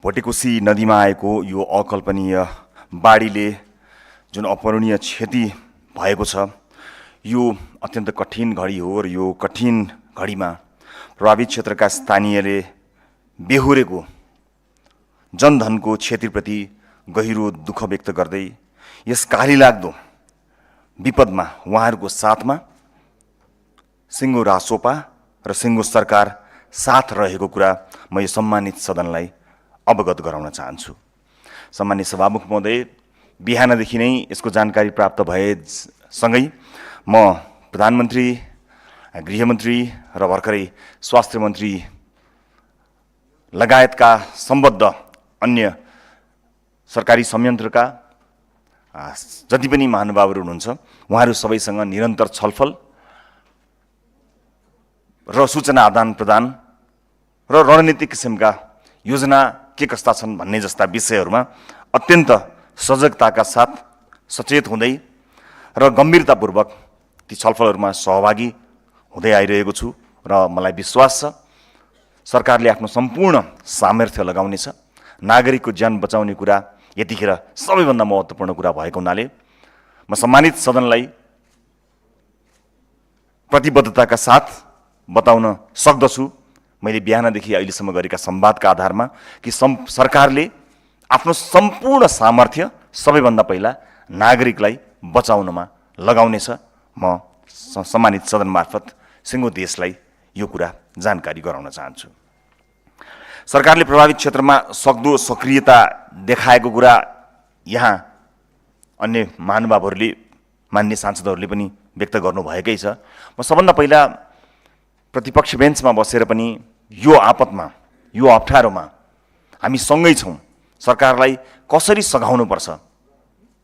भोटेकोसी नदीमा आएको यो अकल्पनीय बाढीले जुन अपूरणीय क्षति भएको छ, यो अत्यन्त कठिन घडी हो र यो कठिन घडीमा प्रभावित क्षेत्रका स्थानीयले बेहोरेको जनधनको क्षतिप्रति गहिरो दुःख व्यक्त गर्दै यस कालीलाग्दो विपदमा उहाँहरूको साथमा सिङ्गो रासोपा र सिङ्गो सरकार साथ रहेको कुरा म यो सम्मानित सदनलाई अवगत गराउन चाहन्छु। सम्मानित सभामुख महोदय, बिहानदेखि नै यसको जानकारी प्राप्त भएसँगै म प्रधानमन्त्री, गृहमन्त्री र भर्खरै स्वास्थ्य मन्त्री लगायतका सम्बद्ध अन्य सरकारी संयन्त्रका जति पनि महानुभावहरू हुनुहुन्छ उहाँहरू सबैसँग निरन्तर छलफल र सूचना आदान प्रदान र रणनीतिक किसिमका योजना के कस्ता छन् भन्ने जस्ता विषयहरूमा अत्यन्त सजगताका साथ सचेत हुँदै र गम्भीरतापूर्वक ती छलफलहरूमा सहभागी हुँदै आइरहेको छु र मलाई विश्वास छ सरकारले आफ्नो सम्पूर्ण सामर्थ्य लगाउनेछ। नागरिकको ज्यान बचाउने कुरा यतिखेर सबैभन्दा महत्त्वपूर्ण कुरा भएको हुनाले म सम्मानित सदनलाई प्रतिबद्धताका साथ बताउन सक्दछु, मैले बिहानदेखि अहिलेसम्म गरेका संवादका आधारमा कि सरकारले आफ्नो सम्पूर्ण सामर्थ्य सबैभन्दा पहिला नागरिकलाई बचाउनमा लगाउनेछ। म सम्मानित सदन मार्फत सिङ्गो देशलाई यो कुरा जानकारी गराउन चाहन्छु। सरकारले प्रभावित क्षेत्रमा सक्दो सक्रियता देखाएको कुरा यहाँ अन्य महानुभावहरूले, मान्य सांसदहरूले पनि व्यक्त गर्नुभएकै छ। म सबभन्दा पहिला प्रतिपक्ष बेन्चमा बसेर पनि यो आपतमा, यो अप्ठ्यारोमा हामी सँगै छौँ, सरकारलाई कसरी सघाउनुपर्छ,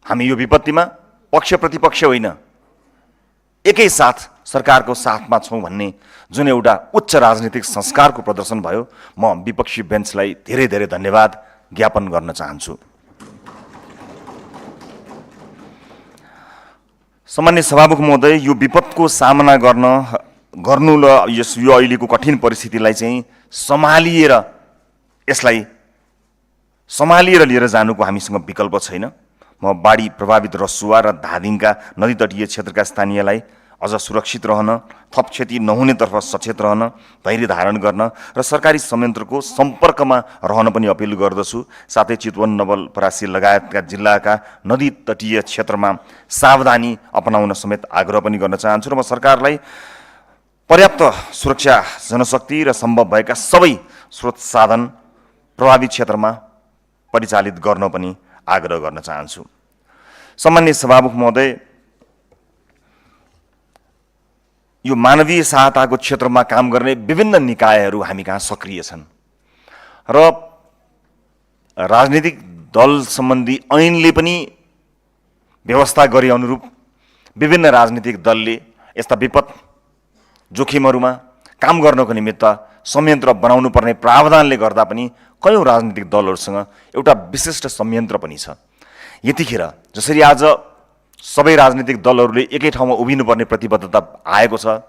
हामी यो विपत्तिमा पक्ष प्रतिपक्ष होइन एकैसाथ सरकारको साथमा छौँ भन्ने जुन एउटा उच्च राजनीतिक संस्कारको प्रदर्शन भयो, म विपक्षी बेन्चलाई धेरै धेरै धन्यवाद ज्ञापन गर्न चाहन्छु। सम्मान्य सभामुख महोदय, यो विपदको सामना गर्नु र यो अहिलेको कठिन परिस्थितिलाई चाहिँ सम्हालिएर लिएर जानुको हामीसँग विकल्प छैन। म बाढी प्रभावित रसुवा र धादिङका नदी तटीय क्षेत्रका स्थानीयलाई अझ सुरक्षित रहन, थप क्षति नहुनेतर्फ सचेत रहन, धैर्य धारण गर्न र सरकारी संयन्त्रको सम्पर्कमा रहन पनि अपिल गर्दछु। साथै चितवन, नवलपरासी लगायतका जिल्लाका नदी तटीय क्षेत्रमा सावधानी अपनाउन समेत आग्रह पनि गर्न चाहन्छु र म सरकारलाई पर्याप्त सुरक्षा जनशक्ति र सम्भव भएका सबै स्रोत साधन प्रभावित क्षेत्रमा परिचालित गर्न पनि आग्रह गर्न चाहन्छु। सम्मान्य सभामुख महोदय, यो मानवीय सहायताको क्षेत्रमा काम गर्ने विभिन्न निकायहरू हामी कहाँ सक्रिय छन् र राजनीतिक दल सम्बन्धी ऐनले पनि व्यवस्था गरे अनुरूप विभिन्न राजनीतिक दलले यस्ता विपद जोखिमहरूमा काम गर्नको निमित्त संयन्त्र बनाउनु पर्ने प्रावधानले गर्दा पनि कयौँ राजनीतिक दलहरूसँग एउटा विशिष्ट संयन्त्र पनि छ। यतिखेर जसरी आज सबै राजनीतिक दलहरूले एकै ठाउँमा उभिनुपर्ने प्रतिबद्धता आएको छ,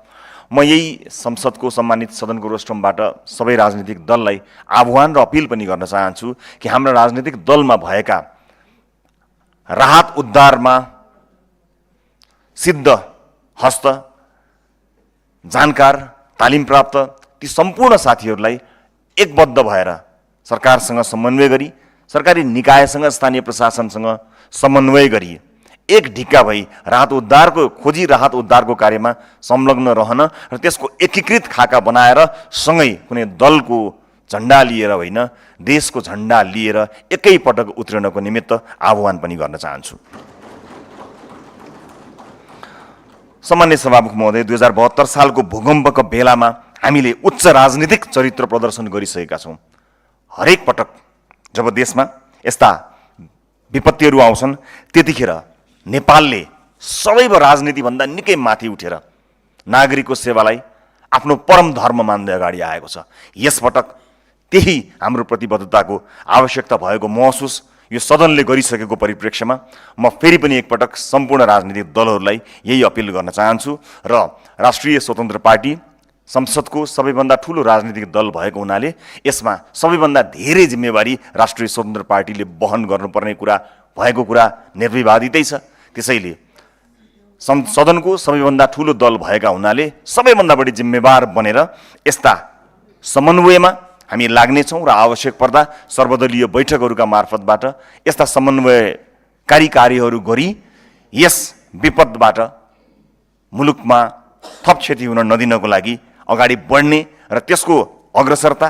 म यही संसदको सम्मानित सदनको रोस्ट्रमबाट सबै राजनीतिक दललाई आह्वान र अपिल पनि गर्न चाहन्छु कि हाम्रा राजनीतिक दलमा भएका राहत उद्धारमा सिद्ध हस्त, जानकार, तालिम प्राप्त ती सम्पूर्ण साथीहरूलाई एकबद्ध भएर सरकारसँग समन्वय गरी, सरकारी निकायसँग, स्थानीय प्रशासनसँग समन्वय गरी एक ढिक्का भई राहत उद्धारको कार्यमा संलग्न रहन र त्यसको एकीकृत खाका बनाएर सँगै कुनै दलको झन्डा लिएर होइन, देशको झन्डा लिएर एकै पटक उत्रिनको निमित्त आह्वान पनि गर्न चाहन्छु। सम्मान्य सभामुख महोदय, 2072 सालको भूकम्पको बेलामा हामीले उच्च राजनीतिक चरित्र प्रदर्शन गरिसकेका छौँ। हरेक पटक जब देशमा यस्ता विपत्तिहरू आउँछन् त्यतिखेर नेपालले सबैको राजनीतिभन्दा निकै माथि उठेर नागरिकको सेवालाई आफ्नो परम धर्म मान्दै अगाडि आएको छ। यसपटक त्यही हाम्रो प्रतिबद्धताको आवश्यकता भएको महसुस यो सदनले गरिसकेको परिप्रेक्ष्यमा म फेरि पनि एकपटक सम्पूर्ण राजनीतिक दलहरूलाई यही अपिल गर्न चाहन्छु र राष्ट्रिय स्वतन्त्र पार्टी संसदको सबैभन्दा ठूलो राजनीतिक दल भएको हुनाले यसमा सबैभन्दा धेरै जिम्मेवारी राष्ट्रिय स्वतन्त्र पार्टीले वहन गर्नुपर्ने कुरा भएको कुरा निर्विवादितै छ। त्यसैले सदनको सबैभन्दा ठूलो दल भएका हुनाले सबैभन्दा बढी जिम्मेवार बनेर यस्ता समन्वयमा हामी लाग्नेछौँ र आवश्यक पर्दा सर्वदलीय बैठकहरूका मार्फतबाट यस्ता समन्वयकारी कार्यहरू गरी यस विपदबाट मुलुकमा थप क्षति हुन नदिनको लागि अगाडि बढ्ने र त्यसको अग्रसरता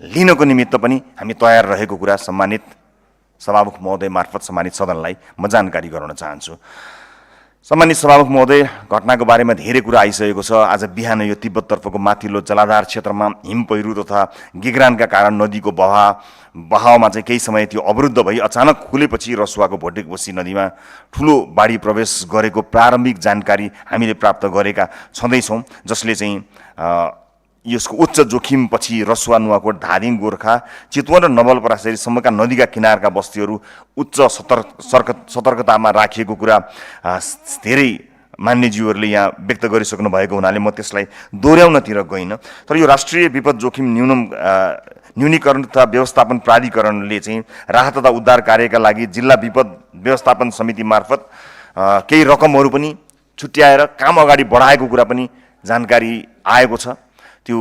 लिनको निमित्त पनि हामी तयार रहेको कुरा सम्मानित सभामुख महोदय मार्फत सम्मानित सदनलाई म जानकारी गराउन चाहन्छु। सम्मानित सभामुख महोदय, घटनाको बारेमा धेरै कुरा आइसकेको छ। आज बिहान यो तिब्बततर्फको माथिल्लो जलाधार क्षेत्रमा हिम पहिरो तथा गिगरानका कारण नदीको बहावमा चाहिँ केही समय त्यो अवरुद्ध भई अचानक खुलेपछि रसुवाको भोटेकोसी नदीमा ठुलो बाढी प्रवेश गरेको प्रारम्भिक जानकारी हामीले प्राप्त गरेका छँदैछौँ, जसले चाहिँ यसको उच्च जोखिमपछि रसुवा, नुवाकोट, धादिङ, गोर्खा, चितवन र नवलपरासीसम्मका नदीका किनारका बस्तीहरू उच्च सतर्कतामा राखिएको कुरा धेरै मान्यज्यूहरूले यहाँ व्यक्त गरिसक्नु भएको हुनाले म त्यसलाई दोहोऱ्याउनतिर गइनँ। तर यो राष्ट्रिय विपद जोखिम न्यूनीकरण तथा व्यवस्थापन प्राधिकरणले चाहिँ राहत तथा उद्धार कार्यका लागि जिल्ला विपद व्यवस्थापन समिति मार्फत केही रकमहरू पनि छुट्याएर काम अगाडि बढाएको कुरा पनि जानकारी आएको छ। त्यो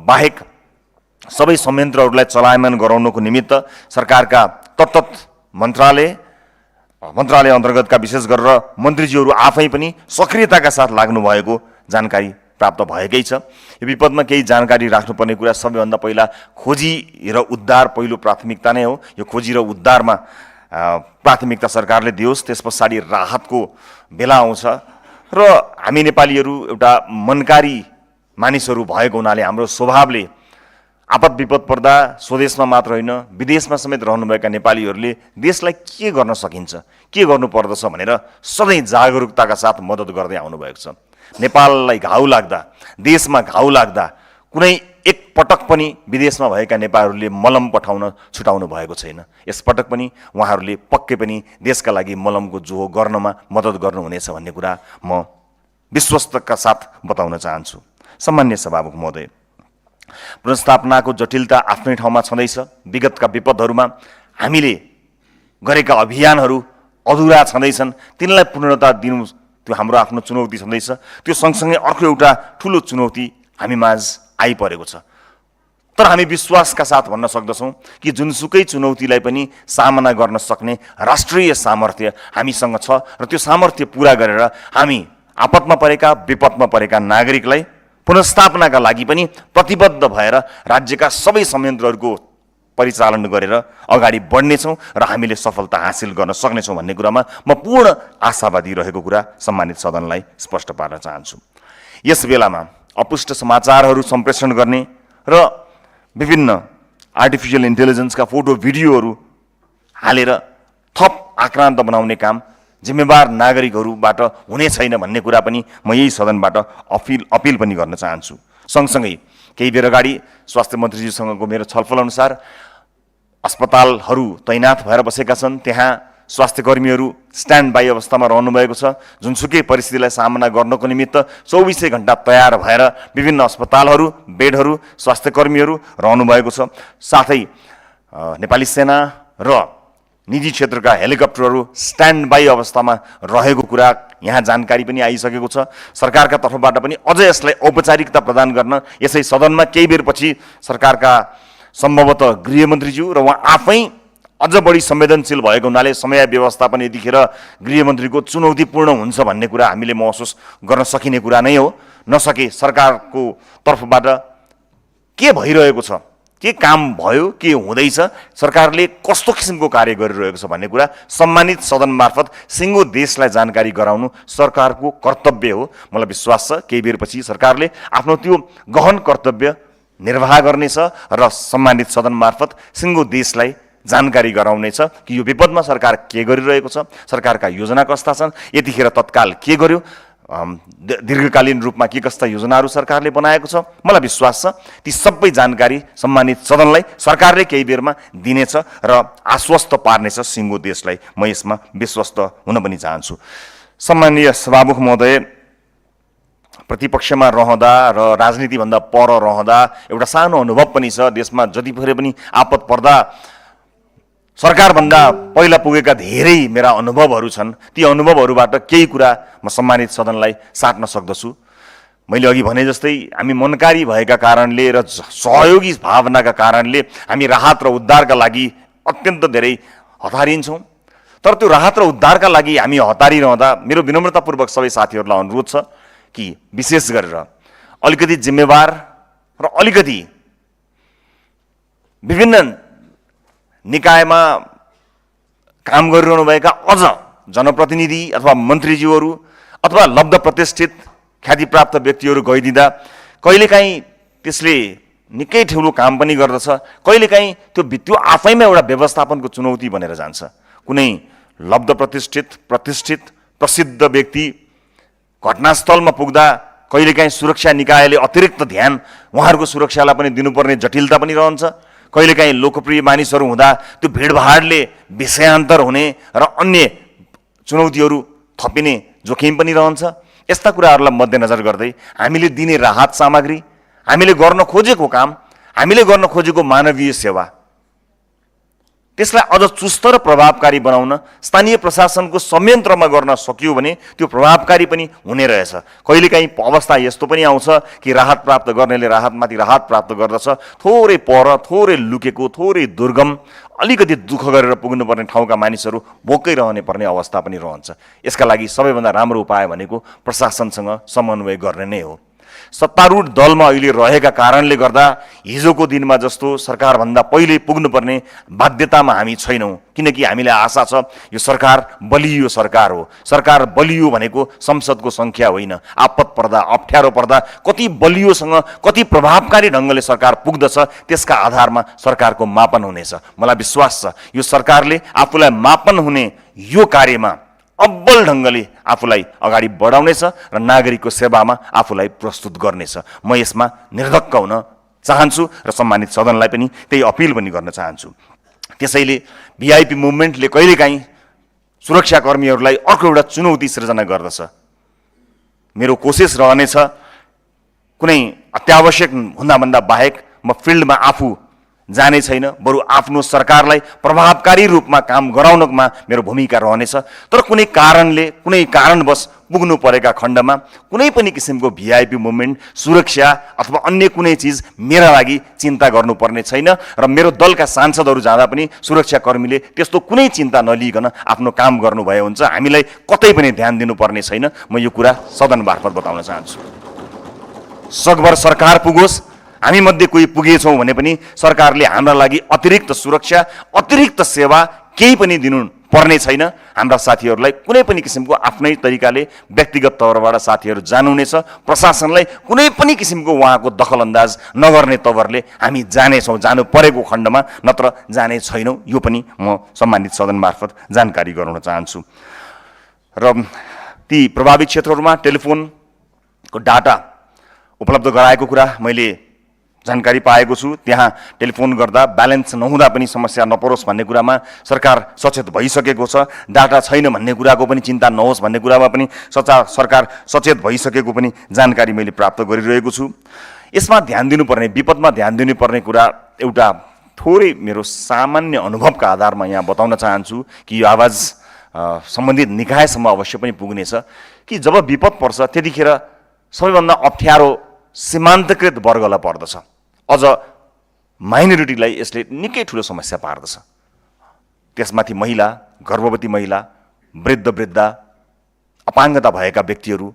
बाहेक सबै संयन्त्रहरूलाई चलायमान गराउनको निमित्त सरकारका तत्त मन्त्रालय अन्तर्गतका विशेष गरेर मन्त्रीज्यूहरू आफै पनि सक्रियताका साथ लाग्नु भएको जानकारी प्राप्त भएकै छ। यो विपदमा केही जानकारी राख्नुपर्ने कुरा सबैभन्दा पहिला खोजी र उद्धार पहिलो प्राथमिकता नै हो। यो खोजी र उद्धारमा प्राथमिकता सरकारले दियोस्, त्यस पछाडि राहतको बेला आउँछ। र हामी नेपालीहरू एउटा मनकारी मानिसहरू भएको हुनाले हाम्रो स्वभावले आपद विपद पर्दा स्वदेशमा मात्र होइन विदेशमा समेत रहनुभएका नेपालीहरूले देशलाई के गर्न सकिन्छ, के गर्नुपर्दछ भनेर सधैँ जागरुकताका साथ मद्दत गर्दै आउनुभएको छ। नेपाललाई घाउ लाग्दा, देशमा घाउ लाग्दा कुनै एक पटक पनि विदेशमा भएका नेपालीहरूले मलम पठाउन छुटाउनु भएको छैन। यसपटक पनि उहाँहरूले पक्कै पनि देशका लागि मलमको जोहो गर्नमा मद्दत गर्नुहुनेछ भन्ने कुरा म विश्वस्तका साथ बताउन चाहन्छु। सम्मान्य सभामुख महोदय, पुनर्स्थापनाको जटिलता आफ्नै ठाउँमा छँदैछ। विगतका विपदहरूमा हामीले गरेका अभियानहरू अधुरा छँदैछन्, तिनलाई पूर्णता दिनु त्यो हाम्रो आफ्नो चुनौती छँदैछ। त्यो सँगसँगै अर्को एउटा ठुलो चुनौती हामीमाझ आइपरेको छ। तर हामी विश्वासका साथ भन्न सक्दछौँ कि जुनसुकै चुनौतीलाई पनि सामना गर्न सक्ने राष्ट्रिय सामर्थ्य हामीसँग छ र त्यो सामर्थ्य पुरा गरेर हामी आपतमा परेका, विपदमा परेका नागरिकलाई पुनर्स्थापनाका लागि पनि प्रतिबद्ध भएर राज्यका सबै संयन्त्रहरूको परिचालन गरेर अगाडि बढ्नेछौँ र हामीले सफलता हासिल गर्न सक्नेछौँ भन्ने कुरामा म पूर्ण आशावादी रहेको कुरा सम्मानित सदनलाई स्पष्ट पार्न चाहन्छु। यस बेलामा अपुष्ट समाचारहरू सम्प्रेषण गर्ने र विभिन्न आर्टिफिसियल इन्टेलिजेन्सका फोटो भिडियोहरू हालेर थप आक्रान्त बनाउने काम जिम्मेवार नागरिकहरूबाट हुने छैन भन्ने कुरा पनि म यही सदनबाट अपिल पनि गर्न चाहन्छु। सँगसँगै केही बेर अगाडि स्वास्थ्य मन्त्रीजीसँगको मेरो छलफल अनुसार अस्पतालहरू तैनात भएर बसेका छन्, त्यहाँ स्वास्थ्य कर्मीहरू स्ट्यान्ड बाई अवस्थामा रहनुभएको छ। जुनसुकै परिस्थितिलाई सामना गर्नको निमित्त 24 घण्टा तयार भएर विभिन्न अस्पतालहरू, बेडहरू, स्वास्थ्य कर्मीहरू रहनुभएको छ। साथै नेपाली सेना र निजी क्षेत्रका हेलिकप्टरहरू स्ट्यान्ड बाई अवस्थामा रहेको कुरा यहाँ जानकारी पनि आइसकेको छ। सरकारका तर्फबाट पनि अझ यसलाई औपचारिकता प्रदान गर्न यसै सदनमा केही बेरपछि सरकारका सम्भवतः गृहमन्त्रीज्यू र उहाँ आफै अझ बढी संवेदनशील भएको हुनाले समय व्यवस्थापन यतिखेर गृहमन्त्रीको चुनौतीपूर्ण हुन्छ भन्ने कुरा हामीले महसुस गर्न सकिने कुरा नै हो। नसके सरकारको तर्फबाट के भइरहेको छ, के काम भयो, के हुँदैछ, सरकारले कस्तो किसिमको कार्य गरिरहेको छ भन्ने कुरा सम्मानित सदन मार्फत सिङ्गो देशलाई जानकारी गराउनु सरकारको कर्तव्य हो। मलाई विश्वास छ केही बेरपछि सरकारले आफ्नो त्यो गहन कर्तव्य निर्वाह गर्नेछ र सम्मानित सदन मार्फत सिङ्गो देशलाई जानकारी गराउनेछ कि यो विपदमा सरकार के गरिरहेको छ, सरकारका योजना कस्ता छन्, यतिखेर तत्काल के गर्यो, दीर्घकालीन रूपमा के कस्ता योजनाहरू सरकारले बनाएको छ। मलाई विश्वास छ ती सबै जानकारी सम्मानित सदनलाई सरकारले केही बेरमा दिनेछ र आश्वस्त पार्नेछ सिङ्गो देशलाई। म यसमा विश्वस्त हुन पनि चाहन्छु। सम्मानीय सभामुख महोदय, प्रतिपक्षमा रहँदा र राजनीतिभन्दा पर रहँदा एउटा सानो अनुभव पनि छ। देशमा जतिखेर पनि आपद पर्दा सरकारभन्दा पहिला पुगेका धेरै मेरा अनुभवहरू छन्। ती अनुभवहरूबाट केही कुरा म सम्मानित सदनलाई साट्न सक्दछु। मैले अघि भने जस्तै हामी मनकारी भएका कारणले र सहयोगी भावनाका कारणले हामी राहत र उद्धारका लागि अत्यन्त धेरै हतारिन्छौँ। तर त्यो राहत र उद्धारका लागि हामी हतारिरहँदा मेरो विनम्रतापूर्वक सबै साथीहरूलाई अनुरोध छ कि विशेष गरेर अलिकति जिम्मेवार र अलिकति विभिन्न निकायमा काम गरिरहनुभएका अझ जनप्रतिनिधि अथवा मन्त्रीज्यूहरू अथवा लब्ध प्रतिष्ठित ख्यातिप्राप्त व्यक्तिहरू गइदिँदा कहिलेकाहीँ त्यसले निकै ठुलो काम पनि गर्दछ। कहिलेकाहीँ त्यो आफैमा एउटा व्यवस्थापनको चुनौती बनेर जान्छ। कुनै लब्ध प्रतिष्ठित प्रसिद्ध व्यक्ति घटनास्थलमा पुग्दा कहिलेकाहीँ सुरक्षा निकायले अतिरिक्त ध्यान उहाँहरूको सुरक्षालाई पनि दिनुपर्ने जटिलता पनि रहन्छ। कहिलेकाहीँ लोकप्रिय मानिसहरू हुँदा त्यो भिडभाडले विषयान्तर हुने र अन्य चुनौतीहरू थपिने जोखिम पनि रहन्छ। यस्ता कुराहरूलाई मध्यनजर गर्दै हामीले दिने राहत सामग्री, हामीले गर्न खोजेको काम, हामीले गर्न खोजेको मानवीय सेवा, त्यसलाई अझ चुस्त र प्रभावकारी बनाउन स्थानीय प्रशासनको संयन्त्रमा गर्न सकियो भने त्यो प्रभावकारी पनि हुने रहेछ। कहिलेकाहीँ अवस्था यस्तो पनि आउँछ कि राहत प्राप्त गर्नेले राहतमाथि राहत प्राप्त गर्दछ, थोरै पर, थोरै लुकेको, थोरै दुर्गम, अलिकति दुःख गरेर पुग्नुपर्ने ठाउँका मानिसहरू भोकै रहने पर्ने अवस्था पनि रहन्छ। यसका लागि सबैभन्दा राम्रो उपाय भनेको प्रशासनसँग समन्वय गर्ने नै हो। सत्तारूढ दलमा अहिले रहेका कारणले गर्दा हिजोको दिनमा जस्तो सरकारभन्दा पहिले पुग्नुपर्ने बाध्यतामा हामी छैनौँ। किनकि हामीलाई आशा छ यो सरकार बलियो सरकार हो। सरकार बलियो भनेको संसदको सङ्ख्या होइन। आपद पर्दा, अप्ठ्यारो पर्दा कति बलियोसँग, कति प्रभावकारी ढङ्गले सरकार पुग्दछ त्यसका आधारमा सरकारको मापन हुनेछ। मलाई विश्वास छ यो सरकारले आफूलाई मापन हुने यो कार्यमा अब्बल ढङ्गले आफूलाई अगाडि बढाउनेछ र नागरिकको सेवामा आफूलाई प्रस्तुत गर्नेछ। म यसमा निर्धक्क हुन चाहन्छु र सम्मानित सदनलाई पनि त्यही अपिल पनि गर्न चाहन्छु। त्यसैले भिआइपी मुभमेन्टले कहिलेकाहीँ सुरक्षाकर्मीहरूलाई अर्को एउटा चुनौती सृजना गर्दछ। मेरो कोसिस रहनेछ कुनै अत्यावश्यक हुँदाभन्दा बाहेक म फिल्डमा आफू जाने छैन, बरु आफ्नो सरकारलाई प्रभावकारी रूपमा काम गराउनमा मेरो भूमिका रहनेछ। तर कुनै कारणवश पुग्नु परेका खण्डमा कुनै पनि किसिमको भिआइपी मुभमेन्ट, सुरक्षा अथवा अन्य कुनै चिज मेरा लागि चिन्ता गर्नुपर्ने छैन र मेरो दलका सांसदहरू जाँदा पनि सुरक्षाकर्मीले त्यस्तो कुनै चिन्ता नलिइकन आफ्नो काम गर्नुभए हुन्छ। हामीलाई कतै पनि ध्यान दिनुपर्ने छैन। म यो कुरा सदन मार्फत बताउन चाहन्छु। सकभर सरकार पुगोस्, हामी मध्ये कोही पुगेछौँ भने पनि सरकारले हाम्रा लागि अतिरिक्त सुरक्षा, अतिरिक्त सेवा केही पनि दिनु पर्ने छैन। हाम्रा साथीहरूलाई कुनै पनि किसिमको आफ्नै तरिकाले व्यक्तिगत तवरबाट साथीहरू जानुहुनेछ। प्रशासनलाई कुनै पनि किसिमको उहाँको दखलअन्दाज नगर्ने तवरले हामी जानेछौँ, जानु परेको खण्डमा, नत्र जाने छैनौँ। यो पनि म सम्मानित सदन मार्फत जानकारी गराउन चाहन्छु। र ती प्रभावित क्षेत्रहरूमा टेलिफोनको डाटा उपलब्ध गराएको कुरा मैले जानकारी पाएको छु। त्यहाँ टेलिफोन गर्दा ब्यालेन्स नहुँदा पनि समस्या नपरोस् भन्ने कुरामा सरकार सचेत भइसकेको छ। डाटा छैन भन्ने कुराको पनि चिन्ता नहोस् भन्ने कुरामा पनि सरकार सचेत भइसकेको पनि जानकारी मैले प्राप्त गरिरहेको छु। यसमा ध्यान दिनुपर्ने, विपदमा ध्यान दिनुपर्ने कुरा एउटा थोरै मेरो सामान्य अनुभवका आधारमा यहाँ बताउन चाहन्छु कि यो आवाज सम्बन्धित निकायसम्म अवश्य पनि पुग्नेछ कि जब विपद पर्छ त्यतिखेर सबैभन्दा अप्ठ्यारो सीमान्तकृत वर्गलाई पर्दछ। अझ माइनोरिटीलाई यसले निकै ठुलो समस्या पार्दछ। त्यसमाथि महिला, गर्भवती महिला, वृद्धा, अपाङ्गता भएका व्यक्तिहरू,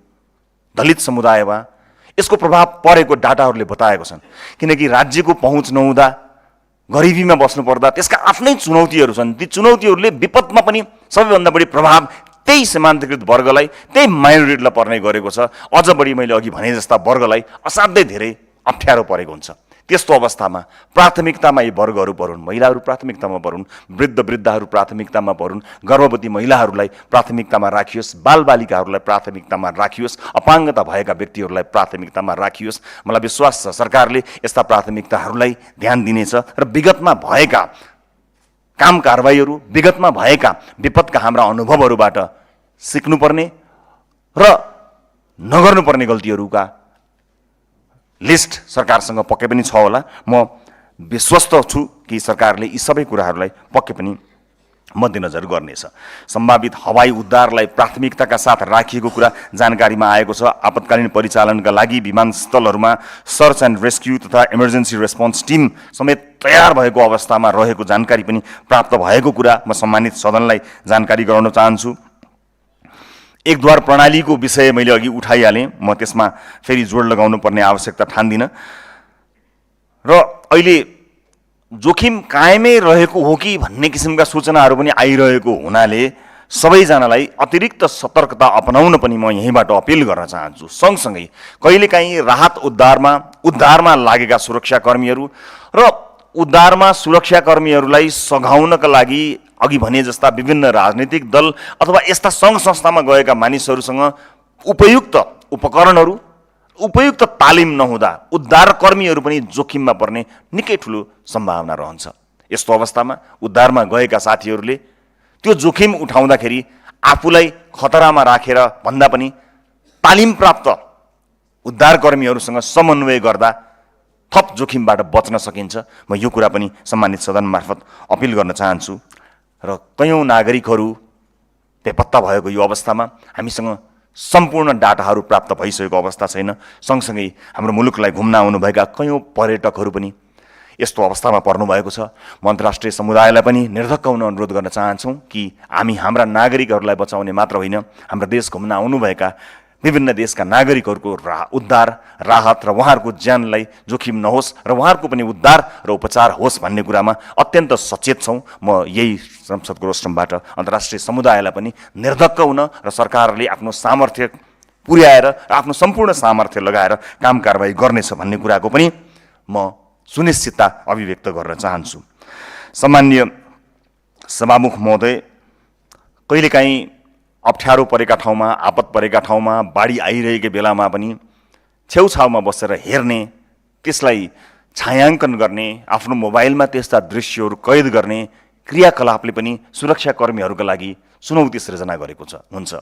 दलित समुदायमा यसको प्रभाव परेको डाटाहरूले बताएको छन्। किनकि राज्यको पहुँच नहुँदा, गरिबीमा बस्नुपर्दा त्यसका आफ्नै चुनौतीहरू छन्। ती चुनौतीहरूले विपदमा पनि सबैभन्दा बढी प्रभाव त्यही सीमान्तकृत वर्गलाई, त्यही माइनोरिटीलाई पर्ने गरेको छ। अझ बढी मैले अघि भने जस्ता वर्गलाई असाध्यै धेरै अप्ठ्यारो परेको हुन्छ। त्यस्तो अवस्थामा प्राथमिकतामा यी वर्गहरू परुन्, महिलाहरू प्राथमिकतामा परुन्, वृद्धहरू प्राथमिकतामा परुन्, गर्भवती महिलाहरूलाई प्राथमिकतामा राखियोस्, बालबालिकाहरूलाई प्राथमिकतामा राखियोस्, अपाङ्गता भएका व्यक्तिहरूलाई प्राथमिकतामा राखियोस्। मलाई विश्वास छ सरकारले यस्ता प्राथमिकताहरूलाई ध्यान दिनेछ र विगतमा भएका काम कारबाहीहरू, विगतमा भएका विपदका हाम्रा अनुभवहरूबाट सिक्नुपर्ने र नगर्नुपर्ने गल्तीहरूका लिस्ट सरकारसँग पक्कै पनि छ होला। म विश्वस्त छु कि सरकारले यी सबै कुराहरूलाई पक्कै पनि मध्यनजर गर्नेछ। सम्भावित हवाई उद्धारलाई प्राथमिकताका साथ राखिएको कुरा जानकारीमा आएको छ। आपतकालीन परिचालनका लागि विमानस्थलहरूमा सर्च एन्ड रेस्क्यु तथा इमर्जेन्सी रेस्पोन्स टिम समेत तयार भएको अवस्थामा रहेको जानकारी पनि प्राप्त भएको कुरा म सम्मानित सदनलाई जानकारी गराउन चाहन्छु। एकद्वार प्रणालीको विषय मैले अघि उठाइहालेँ, म त्यसमा फेरि जोड लगाउनु पर्ने आवश्यकता ठान्दिनँ। र अहिले जोखिम कायमै रहेको हो कि भन्ने किसिमका सूचनाहरू पनि आइरहेको हुनाले सबैजनालाई अतिरिक्त सतर्कता अपनाउन पनि म यहीँबाट अपिल गर्न चाहन्छु। सँगसँगै कहिलेकाहीँ राहत उद्धारमा लागेका सुरक्षाकर्मीहरू र उद्धारमा सुरक्षाकर्मीहरूलाई सघाउनका लागि अघि भने जस्ता विभिन्न राजनीतिक दल अथवा यस्ता सङ्घ संस्थामा गएका मानिसहरूसँग उपयुक्त उपकरणहरू, उपयुक्त तालिम नहुँदा उद्धारकर्मीहरू पनि जोखिममा पर्ने निकै ठुलो सम्भावना रहन्छ। यस्तो अवस्थामा उद्धारमा गएका साथीहरूले त्यो जोखिम उठाउँदाखेरि आफूलाई खतरामा राखेर भन्दा पनि तालिम प्राप्त उद्धारकर्मीहरूसँग समन्वय गर्दा थप जोखिमबाट बच्न सकिन्छ। म यो कुरा पनि सम्मानित सदन मार्फत अपिल गर्न चाहन्छु। र कयौँ नागरिकहरू बेपत्ता भएको यो अवस्थामा हामीसँग सम्पूर्ण डाटाहरू प्राप्त भइसकेको अवस्था छैन। सँगसँगै हाम्रो मुलुकलाई घुम्न आउनुभएका कयौँ पर्यटकहरू पनि यस्तो अवस्थामा पर्नुभएको छ। म अन्तर्राष्ट्रिय समुदायलाई पनि निर्धक्क हुन अनुरोध गर्न चाहन्छौँ कि हामी हाम्रा नागरिकहरूलाई बचाउने मात्र होइन, हाम्रो देश घुम्न आउनुभएका विभिन्न देशका नागरिकहरूको उद्धार, राहत र उहाँहरूको ज्यानलाई जोखिम नहोस् र उहाँहरूको पनि उद्धार र उपचार होस् भन्ने कुरामा अत्यन्त सचेत छौँ। म यही संसदको रोस्टमबाट अन्तर्राष्ट्रिय समुदायलाई पनि निर्धक्क हुन र सरकारले आफ्नो सामर्थ्य पुर्याएर र आफ्नो सम्पूर्ण सामर्थ्य लगाएर काम कारबाही गर्नेछ भन्ने कुराको पनि म सुनिश्चितता अभिव्यक्त गर्न चाहन्छु। सम्माननीय सभामुख महोदय, कहिलेकाहीँ अप्ठ्यारो परेका ठाउँमा, आपत परेका ठाउँमा, बाढी आइरहेको बेलामा पनि छेउछाउमा बसेर हेर्ने, त्यसलाई छायाङ्कन गर्ने, आफ्नो मोबाइलमा त्यस्ता दृश्यहरू कैद गर्ने क्रियाकलापले पनि सुरक्षाकर्मीहरूका लागि चुनौती सृजना गरेको हुन्छ।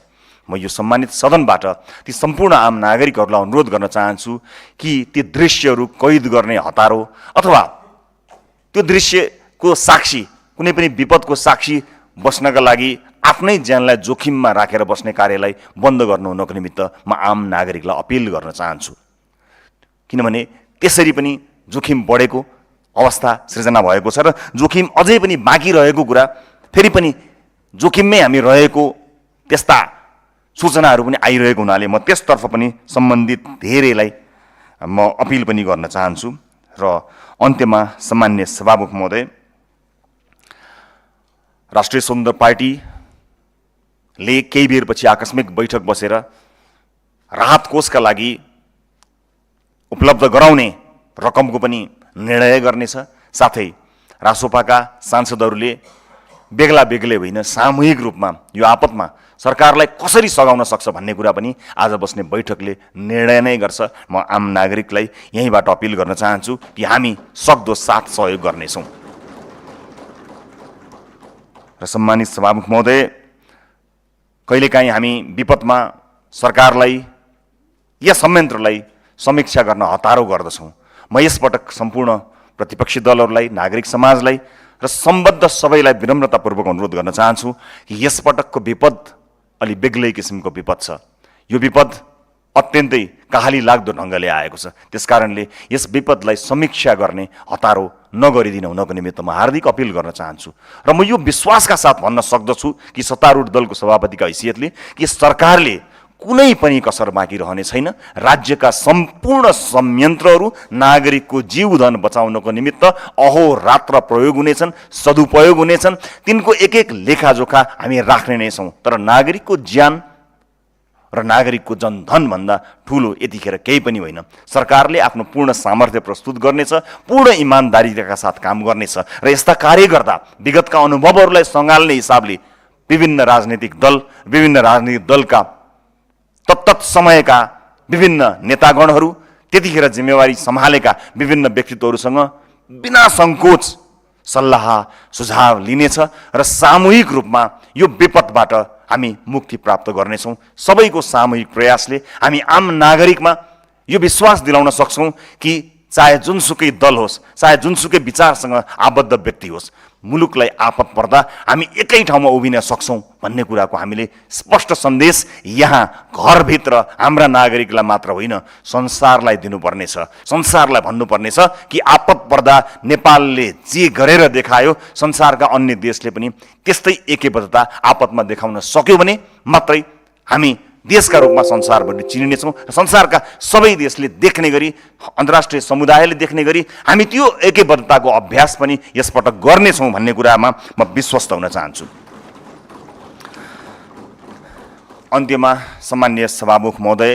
म यो सम्मानित सदनबाट ती सम्पूर्ण आम नागरिकहरूलाई अनुरोध गर्न चाहन्छु कि ती दृश्यहरू कैद गर्ने हतारो अथवा त्यो दृश्यको साक्षी, कुनै पनि विपदको साक्षी बस्नका लागि आफ्नै ज्यानलाई जोखिममा राखेर बस्ने कार्यलाई बन्द गर्नु हुनको निमित्त म आम नागरिकलाई अपिल गर्न चाहन्छु। किनभने त्यसरी पनि जोखिम बढेको अवस्था सृजना भएको छ र जोखिम अझै पनि बाँकी रहेको कुरा, फेरि पनि जोखिममै हामी रहेको त्यस्ता सूचनाहरू पनि आइरहेको हुनाले म त्यसतर्फ पनि सम्बन्धित धेरैलाई म अपिल पनि गर्न चाहन्छु। र अन्त्यमा सम्मान्य सभामुख महोदय, राष्ट्रिय स्वतन्त्र पार्टीले केही बेरपछि आकस्मिक बैठक बसेर राहत कोषका लागि उपलब्ध गराउने रकमको पनि निर्णय गर्नेछ। साथै रासोपाका सांसदहरूले बेग्ला बेग्लै होइन, सामूहिक रूपमा यो आपतमा सरकारलाई कसरी सघाउन सक्छ भन्ने कुरा पनि आज बस्ने बैठकले निर्णय नै गर्छ। म आम नागरिकलाई यहीँबाट अपिल गर्न चाहन्छु कि हामी सक्दो साथ सहयोग गर्नेछौँ। र सम्मानित सभामुख महोदय, कहिलेकाहीँ हामी विपदमा सरकारलाई या संयन्त्रलाई समीक्षा गर्न हतारो गर्दछौँ। म यसपटक सम्पूर्ण प्रतिपक्षी दलहरूलाई, नागरिक समाजलाई र सम्बद्ध सबैलाई विनम्रतापूर्वक अनुरोध गर्न चाहन्छु कि यसपटकको विपद अलि बेग्लै किसिमको विपद छ। यो विपद अत्यन्तै कहाली लाग्दो ढङ्गले आएको छ। त्यसकारणले यस विपदलाई समीक्षा गर्ने हतारो नगरिदिन हुनको निमित्त म हार्दिक अपिल गर्न चाहन्छु। र म यो विश्वासका साथ भन्न सक्दछु कि सत्तारूढ दलको सभापतिका हैसियतले कि सरकारले कुनै पनि कसर बाँकी रहने छैन। राज्यका सम्पूर्ण संयन्त्रहरू नागरिकको जीवधन बचाउनको निमित्त अहोरात्र प्रयोग हुनेछन्, सदुपयोग हुनेछन्। तिनको एक एक लेखाजोखा हामी राख्ने नै छौँ। तर नागरिकको ज्यान र नागरिकको जनधन भन्दा ठुलो यतिखेर केही पनि होइन। सरकारले आफ्नो पूर्ण सामर्थ्य प्रस्तुत गर्नेछ, पूर्ण इमान्दारीका साथ काम गर्नेछ र यस्ता कार्य गर्दा विगतका अनुभवहरूलाई सँगाल्ने हिसाबले विभिन्न राजनीतिक दलका तत्तत समयका विभिन्न नेतागणहरू, त्यतिखेर जिम्मेवारी सम्हालेका विभिन्न व्यक्तित्वहरूसँग बिना सङ्कोच सल्लाह सुझाव लिनेछ र सामूहिक रूपमा यो विपदबाट हामी मुक्ति प्राप्त गर्नेछौँ। सबैको सामूहिक प्रयासले हामी आम नागरिकमा यो विश्वास दिलाउन सक्छौँ कि चाहे जुनसुकै दल होस्, चाहे जुनसुकै विचारसँग आबद्ध व्यक्ति होस्, मुलुकलाई आपत पर्दा हामी एकै ठाउँमा उभिन सक्छौँ भन्ने कुराको हामीले स्पष्ट सन्देश यहाँ घरभित्र हाम्रा नागरिकलाई मात्र होइन संसारलाई दिनुपर्नेछ। संसारलाई भन्नुपर्नेछ कि आपत पर्दा नेपालले जे गरेर देखायो संसारका अन्य देशले पनि त्यस्तै एकबद्धता आपतमा देखाउन सक्यो भने मात्रै हामी देशका रूपमा संसारभरि चिनिनेछौँ र संसारका सबै देशले देख्ने गरी, अन्तर्राष्ट्रिय समुदायले देख्ने गरी हामी त्यो एकबद्धताको अभ्यास पनि यसपटक गर्नेछौँ भन्ने कुरामा म विश्वस्त हुन चाहन्छु। अन्त्यमा सम्माननीय सभामुख महोदय,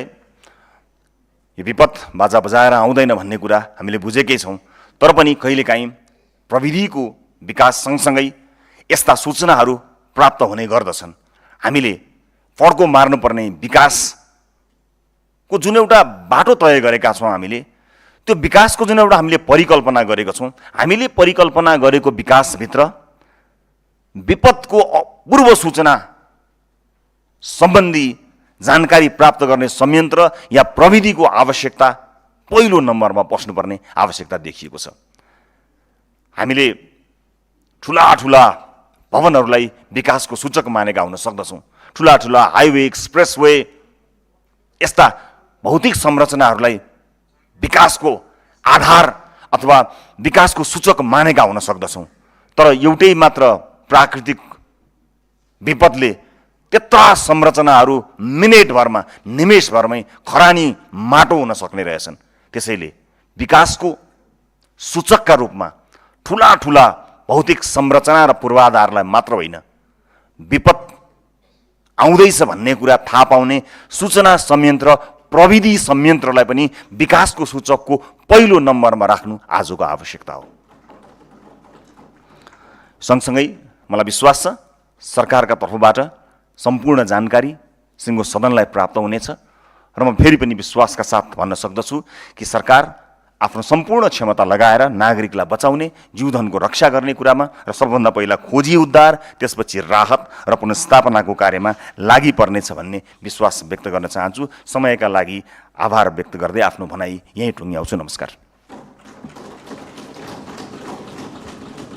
यो विपद बाजा बजाएर आउँदैन भन्ने कुरा हामीले बुझेकै छौँ, तर पनि कहिलेकाहीँ प्रविधिको विकास सँगसँगै यस्ता सूचनाहरू प्राप्त हुने गर्दछन्। हामीले फड्को मार्नुपर्ने विकासको जुन एउटा बाटो तय गरेका छौँ, हामीले त्यो विकासको जुन एउटा हामीले परिकल्पना गरेका छौँ, हामीले परिकल्पना गरेको विकासभित्र विपदको पूर्व सूचना सम्बन्धी जानकारी प्राप्त गर्ने संयन्त्र या प्रविधिको आवश्यकता पहिलो नम्बरमा बस्नुपर्ने आवश्यकता देखिएको छ। हामीले ठुला ठुला भवनहरूलाई विकासको सूचक मानेका हुन सक्दछौँ। ठुला ठुला हाइवे, एक्सप्रेसवे यस्ता भौतिक संरचनाहरूलाई विकासको आधार अथवा विकासको सूचक मानेका हुन सक्दछौँ, तर एउटै मात्र प्राकृतिक विपदले त्यत्रा संरचनाहरू मिनेटभरमा, निमेषभरमै खरानी माटो हुन सक्ने रहेछन्। त्यसैले विकासको सूचकका रूपमा ठुला ठुला भौतिक संरचना र पूर्वाधारलाई मात्र होइन, विपद आउँदैछ भन्ने कुरा थाहा पाउने सूचना संयन्त्र, प्रविधि संयन्त्रलाई पनि विकासको सूचकको पहिलो नम्बरमा राख्नु आजको आवश्यकता हो। सँगसँगै मलाई विश्वास छ सरकारका तर्फबाट सम्पूर्ण जानकारी सिङ्गो सदनलाई प्राप्त हुनेछ र म फेरि पनि विश्वासका साथ भन्न सक्दछु कि सरकार आफ्नो सम्पूर्ण क्षमता लगाएर नागरिकलाई बचाउने, जीवधनको रक्षा गर्ने कुरामा र सबभन्दा पहिला खोजी उद्धार, त्यसपछि राहत र पुनर्स्थापनाको कार्यमा लागि पर्नेछ भन्ने विश्वास व्यक्त गर्न चाहन्छु। समयका लागि आभार व्यक्त गर्दै आफ्नो भनाइ यहीँ टुङ्ग्याउँछु। नमस्कार।